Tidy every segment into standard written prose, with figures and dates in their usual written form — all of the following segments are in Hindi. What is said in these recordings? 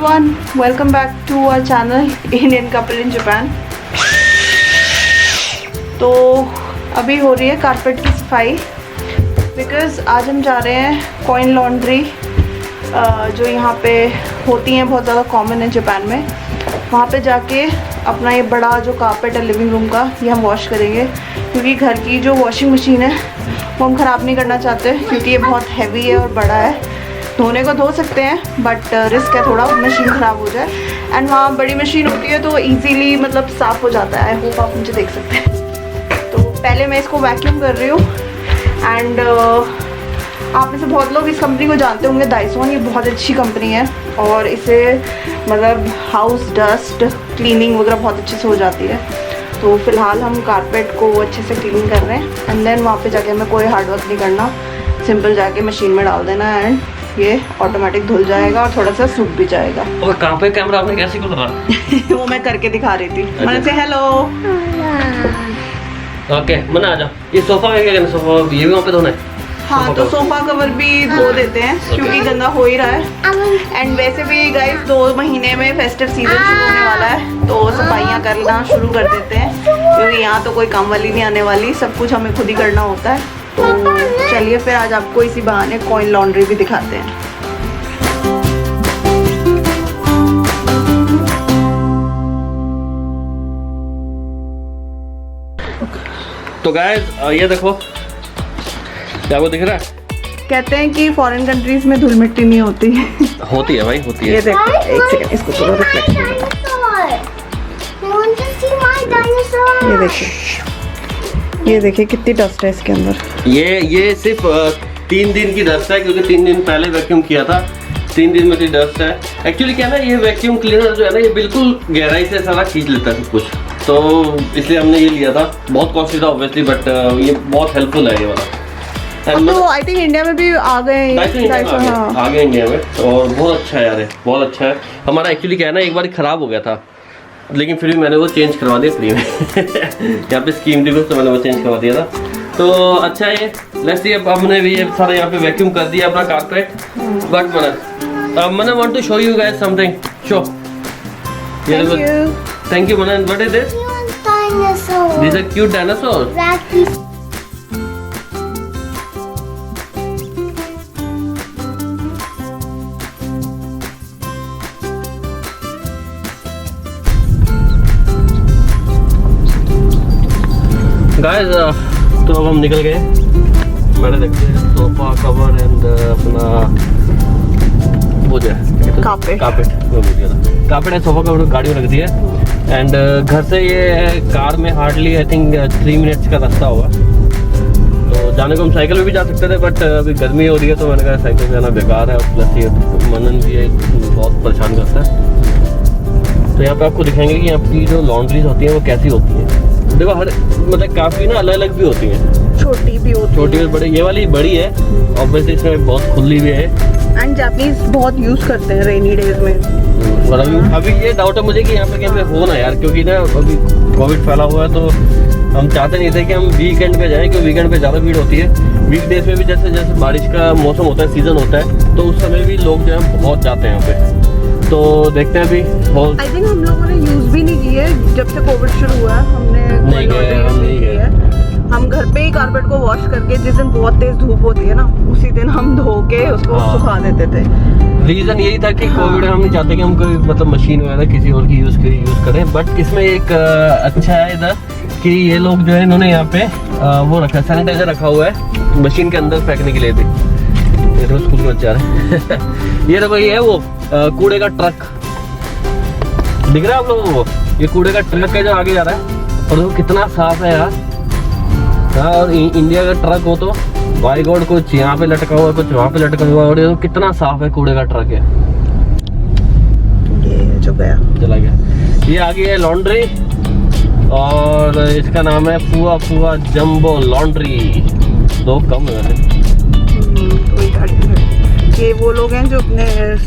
everyone, welcome back to our channel Indian Couple in Japan। तो अभी हो रही है कारपेट की सफाई बिकॉज़ आज हम जा रहे हैं कॉइन लॉन्ड्री जो यहाँ पे होती हैं, बहुत ज़्यादा कॉमन है जापान में। वहाँ पे जाके अपना ये बड़ा जो कारपेट है लिविंग रूम का, ये हम वॉश करेंगे क्योंकि घर की जो वॉशिंग मशीन है वो हम ख़राब नहीं करना चाहते क्योंकि ये बहुत हैवी है और बड़ा है। धोने को धो सकते हैं बट रिस्क है थोड़ा मशीन ख़राब हो जाए। एंड वहाँ बड़ी मशीन होती है तो इजीली मतलब साफ़ हो जाता है। आई होप आप मुझे देख सकते हैं। तो पहले मैं इसको वैक्यूम कर रही हूँ। एंड आप में से बहुत लोग इस कंपनी को जानते होंगे, डाइसॉन। ये बहुत अच्छी कंपनी है और इसे मतलब हाउस डस्ट क्लीनिंग वगैरह बहुत अच्छे से हो जाती है। तो फ़िलहाल हम कारपेट को अच्छे से क्लीन कर रहे हैं एंड देन वहाँ पे जाके हमें कोई हार्ड वर्क नहीं करना, सिंपल जाके मशीन में डाल देना एंड ये ऑटोमेटिक धुल जाएगा और थोड़ा सा सूख भी जाएगा। और कहाँ पे कैमरा आपने कैसे खुल रहा? वो मैं करके दिखा रही थी। मैंने से हेलो। ओके मना आ जाओ। ये सोफा है क्या करना? सोफा ये भी वहाँ पे धोना है? हाँ तो सोफा कवर भी धो देते हैं क्योंकि गंदा हो ही रहा है। एंड वैसे भी गाइस 2 महीने में फेस्टिव सीजन शुरू होने वाला है तो सफाइयाँ करना शुरू कर देते हैं क्योंकि यहाँ तो कोई काम वाली नहीं आने वाली, सब कुछ हमें खुद ही करना होता है। तो चलिए फिर आज आपको इसी बहाने कॉइन लॉन्ड्री भी दिखाते हैं। तो गाइस ये देखो, क्या वो दिख रहा है? कहते हैं कि फॉरेन कंट्रीज में धूल मिट्टी नहीं होती। होती है भाई, होती है। ये देखो, एक सेकंड इसको थोड़ा रिफ्लेक्शन ये देखिए कितनी डस्ट है इसके अंदर। ये सिर्फ 3 दिन की डस्ट है क्योंकि 3 दिन पहले वैक्यूम किया था। 3 दिन में डस्ट है। एक्चुअली क्या ना, ये वैक्यूम क्लीनर जो है ना, ये बिल्कुल गहराई से सारा खींच लेता है सब कुछ, तो इसलिए हमने ये लिया था। बहुत कॉस्टली था ऑब्वियसली बट ये बहुत हेल्पफुल है ये वाला। तो आई थिंक इंडिया में भी आ गए, आ गए इंडिया में और बहुत अच्छा है यार, बहुत अच्छा है। हमारा एक्चुअली क्या है ना, एक बार ख़राब हो गया था लेकिन फिर भी मैंने वो चेंज करवा दिया फ्री में। यहाँ पे स्कीम थी तो मैंने वो चेंज करवा दिया था। तो अच्छा है। लेट्स सी, अब हमने भी ये सारा यहाँ पे वैक्यूम कर दिया अपना carpet. But Mana want to show you guys something. Show. Thank you Mana. What is this? This are cute dinosaur. Guys तो अब हम निकल गए। मैंने देखते हैं सोफा कवर एंड अपना वो जो है कारपेट है, सोफा कवर गाड़ी में रख दिया एंड घर से ये कार में हार्डली आई थिंक 3 मिनट्स का रास्ता होगा। तो जाने को हम साइकिल में भी जा सकते थे बट अभी गर्मी हो रही है तो मैंने कहा साइकिल जाना बेकार है। प्लस ये मनन भी है, बहुत परेशान करता है। तो यहाँ पे आपको दिखाएंगे कि आपकी जो लॉन्ड्रीज होती हैं वो कैसी होती हैं। देखो हर मतलब काफ़ी ना अलग अलग भी होती हैं, छोटी भी होती है, छोटी और बड़ी। ये वाली बड़ी है ऑब्वियसली, इसमें बहुत खुली भी है एंड जापानीज बहुत यूज़ करते हैं रेनी डेज में। और अभी ये डाउट है मुझे कि यहाँ पे कहीं पे हो ना यार, क्योंकि ना अभी कोविड फैला हुआ है तो हम चाहते नहीं थे कि हम वीकेंड पे जाएं क्योंकि वीकेंड पे ज़्यादा भीड़ होती है। वीकडेज में भी जैसे जैसे बारिश का मौसम होता है, सीज़न होता है, तो उस समय भी लोग जो है बहुत जाते हैं यहाँ पे। तो देखते हैं अभी। आई थिंक हम लोगों ने यूज़ भी नहीं की है जब से कोविड शुरू हुआ है। हमने नहीं गए। हम घर पे ही कारपेट को वॉश करके, जिस दिन बहुत तेज धूप होती है ना उसी दिन हम धो के उसको सुखा देते थे। रीज़न यही था कि कोविड में हम नहीं चाहते कि हम कोई मतलब मशीन वगैरह किसी और की यूज़ करें। बट इसमें एक अच्छा है इधर कि ये लोग जो है इन्होंने यहाँ पे वो रखा है, सैनिटाइजर रखा हुआ है मशीन के अंदर फेंकने के लिए भी। ये तो स्कूल में बच्चा है। ये देखो, ये है वो कूड़े का ट्रक दिख रहा है आप लोगों को? ये कूड़े का ट्रक है जो आगे जा रहा है और वो कितना साफ है यार। और इंडिया का ट्रक हो तो बाई गॉड, कुछ यहाँ पे लटका हुआ कुछ वहाँ पे लटका हुआ, और ये कितना साफ है कूड़े का ट्रक है। ये जो गया चला गया। ये आगे है लॉन्ड्री और इसका नाम है फुआ फुआ जंबो लॉन्ड्री। 2 कम है। ये वो लोग हैं जो अपने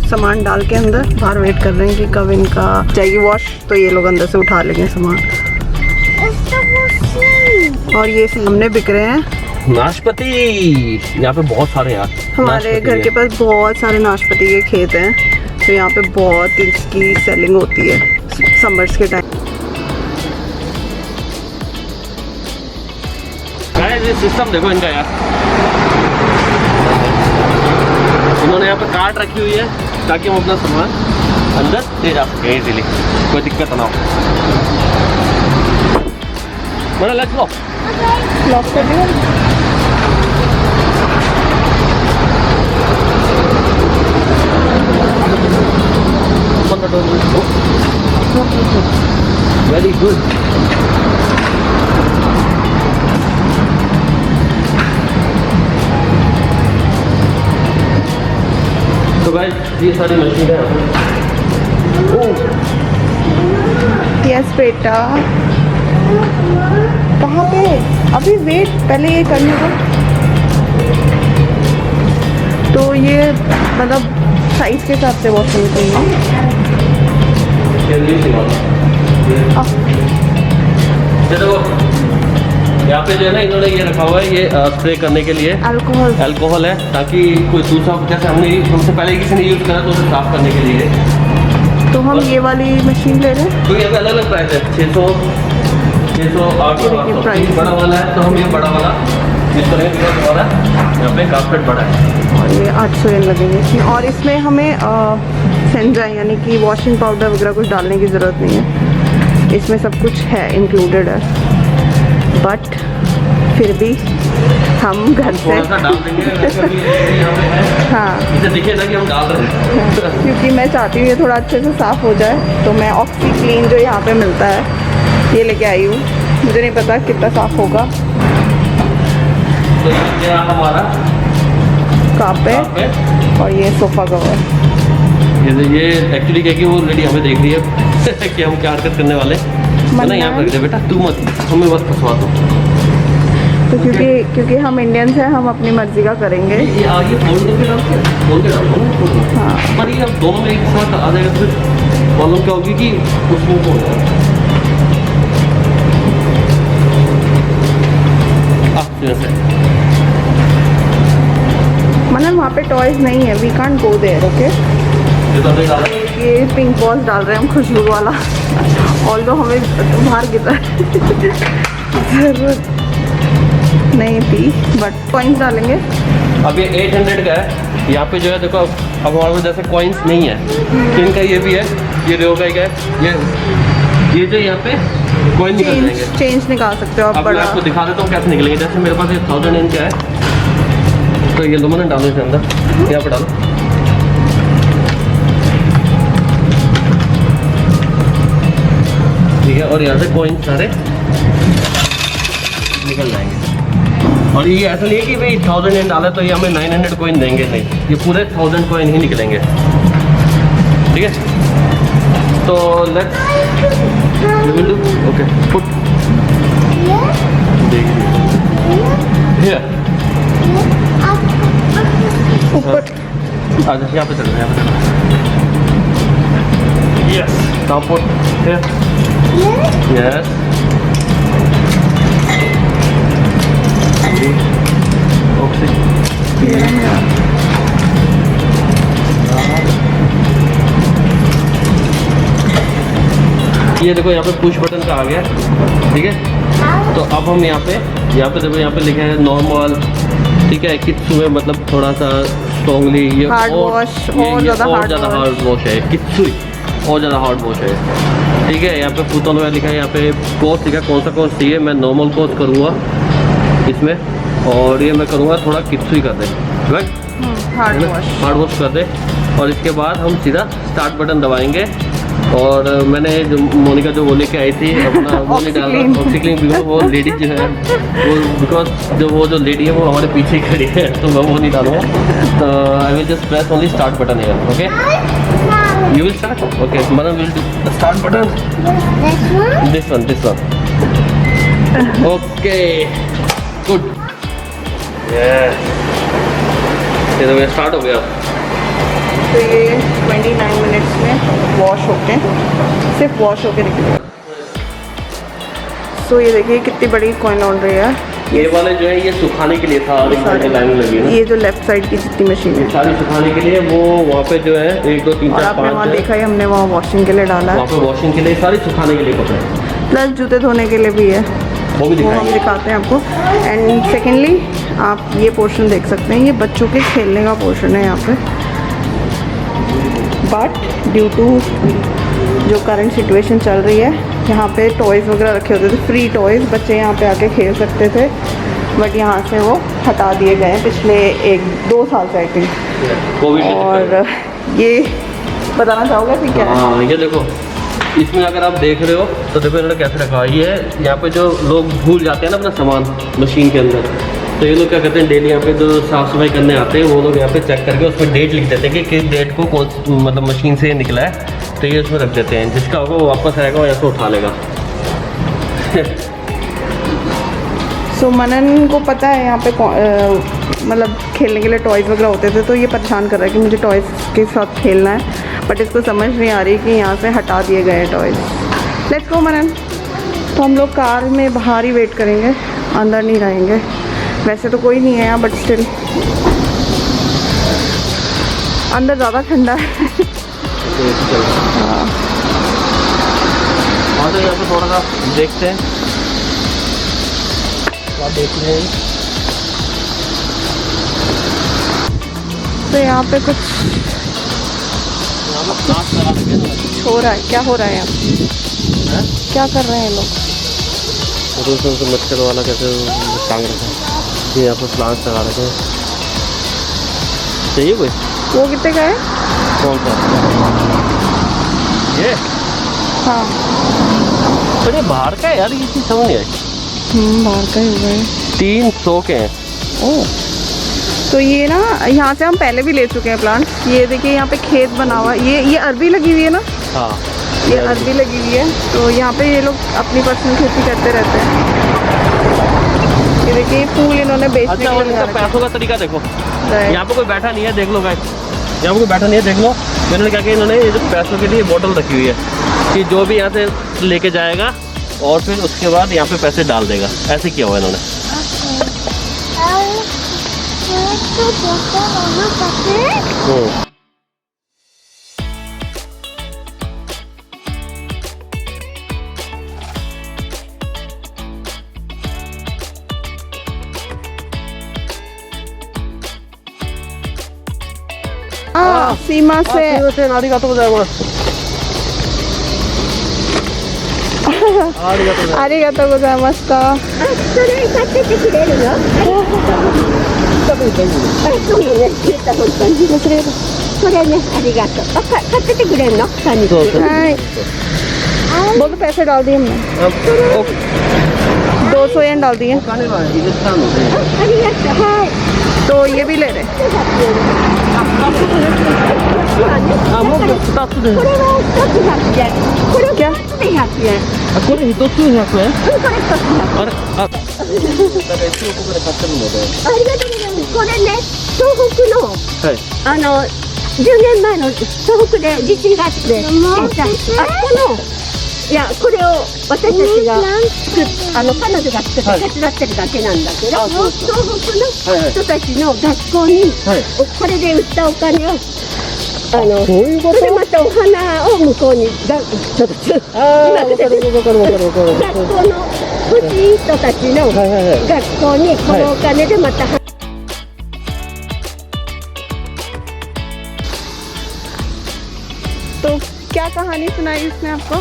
सामान डाल के अंदर बाहर वेट कर रहे हैं कि कब इनका जाएगी वॉश, तो ये लोग अंदर से उठा लेंगे सामान। और ये सामने बिक रहे हैं नाशपाती। यहाँ पे बहुत सारे यार, हमारे घर के पास बहुत सारे नाशपाती के खेत हैं तो यहाँ पे बहुत इसकी सेलिंग होती है समर्स के टाइम। ये सिस्टम देखो इनका यार, इन्होंने यहाँ पे कार्ट रखी हुई है ताकि हम अपना सामान अंदर ले जा सके इजीली, कोई दिक्कत ना हो। मैंने लेट्स गो, लॉक कर दिया। Very good. तो गाइस ये सारी मशीन है। यस बेटा, कहाँ पे? अभी वेट, पहले ये करने दो। तो ये मतलब साइज के हिसाब से वॉश होनी चाहिए। यहाँ पे जो है ना इन्होंने ये रखा हुआ है, ये स्प्रे करने के लिए अल्कोहल है, ताकि कोई दूसरा, जैसे हमसे पहले किसी ने यूज़ करा तो उसे साफ करने के लिए। तो हम ये वाली मशीन ले रहे हैं। तो यहाँ पे अलग अलग प्राइस है, 600, 800, प्राइस बड़ा वाला है तो हम ये बड़ा वाला यूज़ करेंगे बिकॉज हमारा यहाँ पे कारपेट बड़ा है। और ये 800 एन लगेंगे इसमें। और इसमें हमें सेंजाई यानी कि वॉशिंग पाउडर वगैरह कुछ डालने की ज़रूरत नहीं है, इसमें सब कुछ है इंक्लूडेड है। बट फिर भी हम घर से थोड़ा सा डाल देंगे यहाँ पे है। हाँ, इसे दिखे ना कि हम डाल रहे हैं। क्योंकि मैं चाहती हूँ ये थोड़ा अच्छे से साफ़ हो जाए, तो मैं ऑक्सी क्लीन जो यहाँ पे मिलता है ये लेके आई हूँ। मुझे नहीं पता कितना साफ़ होगा। तो ये हमारा कारपेट और ये सोफ़ा कवर। ये एक्चुअली क्या कि वो ऑलरेडी हमें देख रही है कि हम क्या हरकत करने वाले हैं ना। यहाँ पर रख दे बेटा, तू मत, हमें बस फंसवा दो। तो क्योंकि हम इंडियंस हैं, हम अपनी मर्जी का करेंगे। ये फोल्ड करके डाल, हाँ, पर ये अब दोनों में एक साथ आ जाएगा तो फिर प्रॉब्लम क्या होगी कि उसमें हो जाएगा। मतलब वहाँ पे टॉयज नहीं है, we can't go there. Okay, ये पिंक बॉल्स डाल रहे हैं हम, खुशबू वाला। ऑल्दो हमें बाहर गिरा जरूरत नहीं थी, बट कॉइन्स डालेंगे। अब ये 800 का है। यहाँ पे जो है देखो, अब हमारे पास जैसे कॉइन्स नहीं है तो इनका ये भी है, ये रेो का है, ये जो यहाँ पे कॉइन निकल जाएंगे, चेंज निकाल सकते हो आप। अब मैं आपको दिखा देता हूँ कैसे निकलेंगे। जैसे मेरे पास ये 1000 एन का है, तो ये लो मैंने डालो इसके अंदर, यहाँ पे डालो। ठीक है, और यहाँ से कॉइन सारे निकल जाएंगे। और ये ऐसा नहीं है कि भाई 1000 एन डाला तो ये हमें 900 कॉइन देंगे, नहीं, ये पूरे 1000 कॉइन ही निकलेंगे। ठीक है, तो let's will do. Okay, put ऊपर आजा, यहाँ पे चल रहे हैं, yes, now put here, yes. ये देखो यहाँ पे पुश बटन का आ गया। ठीक है, तो अब हम यहाँ पे देखो, यहाँ पे लिखा है नॉर्मल। ठीक है, कित्सु में मतलब थोड़ा सा स्ट्रॉन्गली ये हार्ड वॉश, और ज़्यादा हार्ड वॉश है कित्सु, और ज़्यादा हार्ड वॉश है। ठीक है, यहाँ पे फुटोन में लिखा है, यहाँ पे कोर्स लिखा है कौन सा कोर्स चाहिए। मैं नॉर्मल कोर्स करूँगा इसमें, और ये मैं करूँगा थोड़ा कित्सु ही कर दे, राइट, हार्ड वॉश कर दे। और इसके बाद हम सीधा स्टार्ट बटन दबाएंगे। और मैंने जो मोनिका जो वो लेके आई थी अपना वो नहीं डाला ऑक्सीक्लीन, बिकॉज वो लेडी जो है वो, बिकॉज जो लेडी है वो हमारे पीछे ही खड़ी है, तो मैं वो नहीं डालूँगा। तो I will just press only start button here. Okay, you will start. Okay, Madan will do the start button, this one. Okay, good, yes, ये तो स्टार्ट हो गया। तो ये 29 मिनट्स में वॉश होके, सिर्फ वॉश होके निकलेगा। सो ये देखिए कितनी बड़ी कॉइन लॉन्ड्री है। ये वाले जो है ये सुखाने के लिए था, और एक साइड लाइन लगी है ना, ये जो लेफ्ट साइड की जितनी मशीन है सारी सुखाने के लिए। वो वहाँ पे जो है 1 2 3 और 4 आपने वहाँ 5 देखा है, हमने वहाँ वॉशिंग के लिए डाला वहाँ है, पे वॉशिंग के लिए, सारी सुखाने के लिए कपड़े, प्लस जूते धोने के लिए भी है, वो भी वो हम दिखाएंगे। दिखाते हैं आपको। एंड सेकेंडली आप ये पोर्शन देख सकते हैं, ये बच्चों के खेलने का पोर्शन है यहाँ पे, बट ड्यू टू जो करंट सिचुएशन चल रही है, यहाँ पे टॉयज़ वगैरह रखे होते थे, फ्री टॉयज़, बच्चे यहाँ पे आके खेल सकते थे, बट यहाँ से वो हटा दिए गए हैं पिछले 1-2 साल से आई थिंक। कोविड के और ये बताना चाहोगे कि क्या है? हाँ, ये देखो, इसमें अगर आप देख रहे हो तो देखो इन्होंने कैसे रखा है। ये यहाँ पे जो लोग भूल जाते हैं ना अपना सामान मशीन के अंदर, तो ये लोग क्या करते हैं, डेली यहाँ पे जो साफ़ सफाई करने आते हैं वो लोग यहाँ पे चेक करके उसमें डेट लिख देते हैं कि किस डेट को कौन मतलब मशीन से निकला है, तो ये उसमें रख देते हैं। जिसका होगा वो वापस आएगा, वो ऐसे उठा लेगा। सो मनन को पता है यहाँ पे मतलब खेलने के लिए टॉयज़ वगैरह होते थे, तो ये परेशान कर रहा है कि मुझे टॉयज़ के साथ खेलना है, बट इसको समझ नहीं आ रही कि यहाँ से हटा दिए गए हैं टॉयज़। लेट्स गो मनन। तो हम लोग कार में बाहर ही वेट करेंगे, अंदर नहीं रहेंगे। वैसे तो कोई नहीं है यहाँ, बट स्टिल अंदर ज़्यादा ठंडा है। हाँ, और तो यहाँ पे थोड़ा सा देखते हैं, आप देख रहे हैं तो यहाँ पे कुछ यहाँ पे प्लांट लगा रखे हैं ना। हो रहा है। क्या हो रहा है यहाँ पे? क्या कर रहे हैं लोग? तो मच्छर वाला कैसे टांग रखा है, ये यहाँ पे प्लांट लगा रखे हैं। चाहिए कोई? वो कितने का है? कौन सा? ये हाँ, तो ये बाहर का है यार, ये चीज़ समझ नहीं आई। बाहर का ही होगा ये। 300 के हैं। ओह, तो ये ना यहाँ से हम पहले भी ले चुके हैं प्लांट। ये देखिए यहाँ पे खेत बना हुआ है, ये अरबी लगी हुई है ना, हाँ, ये अरबी लगी हुई है। तो यहाँ पे ये लोग अपनी पर्सनल खेती करते रहते हैं। ये देखिए फूल इन्होंने बेचने अच्छा, के और लिए इनका लगा रखा पैसों का तरीका देखो। है। यहाँ पे कोई बैठा नहीं है, देख लो गाइस, यहाँ पे कोई बैठा नहीं है, देख लो। इन्होंने क्या किया, इन्होंने ये जो पैसों के लिए बोतल रखी हुई है कि जो भी यहाँ से लेके जाएगा और फिर उसके बाद यहाँ पे पैसे डाल देगा, ऐसे किया हुआ इन्होंने। सीमा से नारी का तो आरिगातो गोजाइमास्ता। それ買っててくれるの？そうね、言った本当に。それね、ありがとう。あ、買っててくれるの？サニー。そうそう。हाय, बोल तो पैसे डाल दिए हमने, 200 येन डाल दिए। ありがとう。はい。 तो ये भी ले रहे। あ、もう2つで。これは1つ100円。これक्या? 2つで100円。あ、これ1つ100円？これ1つ100円。あれ、あ、なんか一応ここで買ってるので。ありがとうございます。これね、東北のはい。 10年前の東北で地震があって、あこのいやこれを私たちが彼女が作って手伝ってるだけなんだけど、東北の人たちの学校にこれで売ったお金をそれでまたお花を向こうにちょっと今わかる。学校の欲しい人たちの学校にこのお金でまた तो क्या कहानी सुनाई उसने आपको?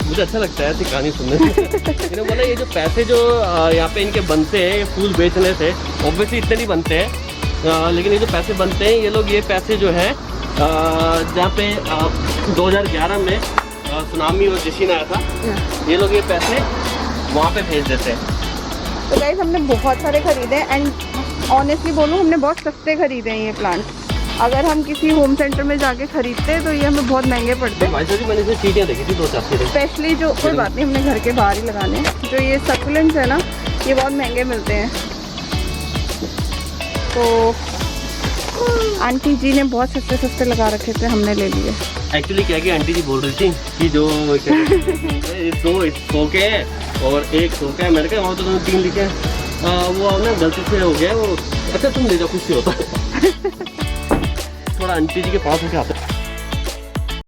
मुझे अच्छा लगता है ऐसी कहानी सुनने में। इन्होंने बोला ये जो पैसे जो यहाँ पे इनके बनते हैं, ये फूल बेचने से ऑब्वियसली इतने नहीं बनते हैं, लेकिन ये जो पैसे बनते हैं, ये लोग ये पैसे जो है जहाँ पे 2011 में सुनामी और जिशीन आया था, ये लोग ये पैसे वहाँ पे भेज देते हैं। तो गाइस हमने बहुत सारे खरीदे एंड ऑनेस्टली बोलूँ हमने बहुत सस्ते खरीदे हैं ये प्लांट। अगर हम किसी होम सेंटर में जाके खरीदते हैं तो ये हमें बहुत महंगे पड़ते हैं। भाई साहब मैंने इसे चीटियाँ देखी थी 2-4 चीज़ें। स्पेशली जो कोई बात नहीं, हमने घर के बाहर ही लगाने हैं। जो ये सक्युलेंट्स है ना, ये बहुत महंगे मिलते हैं। तो आंटी जी ने बहुत सस्ते सस्ते लगा रखे थे, हमने ले लिए। एक्चुअली क्या कि आंटी जी बोल रही थी कि जो 2 100 के हैं और 1 100 का है। मैंने कहा वहाँ तो 3 लिखे हैं, वो ना गलती से हो गया वो। अच्छा तुम ले जाओ, कुछ नहीं होता। थोड़ा आंटी जी के पास होके आते।